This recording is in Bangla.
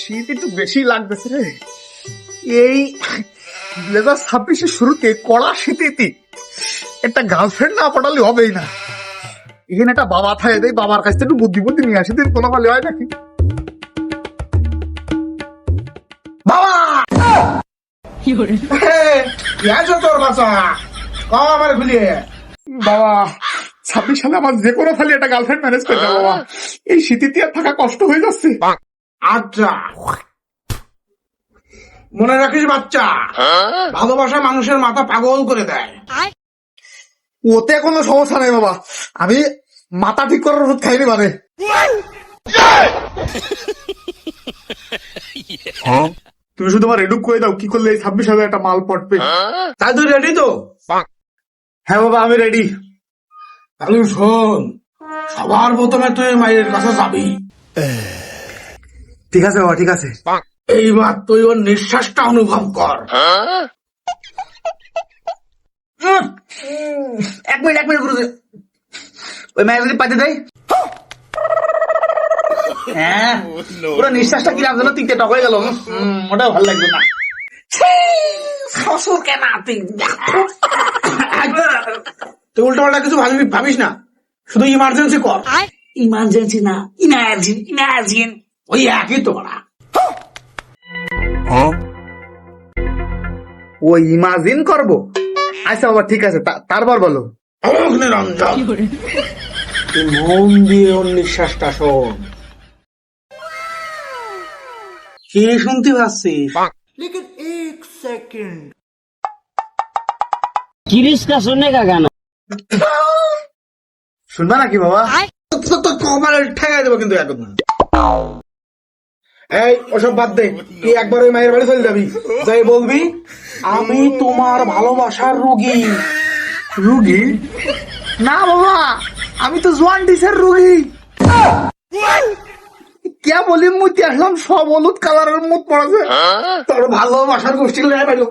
শীত একটু বেশি লাগতেছে রে। এই 2026-এর শুরুতে কড়া শীতে একটা গার্লফ্রেন্ড না পটালে হবেই না। এখানে একটা বাবা থাকে দেয়, বাবার কাছ থেকে একটু বুদ্ধি বুদ্ধি নিয়ে আসি, দিন কোনো ভালো হয় নাকি? বাবা তোর বাসা আমার খুলিয়ে বাবা 26 সালে আমার যে কোনো খালি একটা গার্লফ্রেন্ড ম্যানেজ করে দাও বাবা। এই শীতে আর থাকা কষ্ট হয়ে যাচ্ছে। আচ্ছা মনে রাখিস বাচ্চা, ভালোবাসা মানুষের মাথা পাগল করে দেয়। ওতে কোনো সমস্যা নেই বাবা, আমি মাথা ঠিক করার ওষুধ খাইনি মানে। তুমি শুধু আমার রেডুক করে দাও, কি করলে এই 26,000 একটা মাল পড়বে। তাই তুই রেডি তো? হ্যাঁ বাবা আমি রেডি। তাহলে শোন, সবার প্রথমে তুই মায়ের কাছে যাবি। ঠিক আছে বাবা ঠিক আছে। এইবার তুই ওর নিঃশ্বাসটা অনুভব কর। এক মিনিট গুরুজি, ওই মায়ের যদি পাইতে দেয়। হ্যাঁ পুরো নিঃশ্বাসটা কি রাখলো, তিনটে টক হয়ে গেল, ওটাও ভালো লাগবে না। শ্বশুর কেন তুই উল্টা পাল্টা কিছু ভাবিস না, শুধু ইমার্জেন্সি কর। ইমার্জেন্সি না, ইনার্জিন ওই একই তোরা। ও ইমাজিন করবো। আচ্ছা বাবা ঠিক আছে, তারপর বলো। অগ্নিরঞ্জন, তুই মন দিয়ে ওর নিঃশ্বাসটা শোন। কি শুনতে পাচ্ছিস? किरिश का सुनने का गाना। শুনবা নাকি বাবা? কপালে ঠেকাই দেবো কিন্তু একদম। এই ওসব বাদ দে, তুই একবার ওই মায়ের বাড়ি চলে যাবি, যাই বলবি আমি তোমার ভালোবাসার রোগী। রুগী? না বাবা, আমি তো জোয়ান্ডিসের রুগী। কে বলি মুতি আসলাম, সব হলুদ কালারের মুখ পড়েছে। তোর ভালোবাসার গোষ্ঠী বাইলো।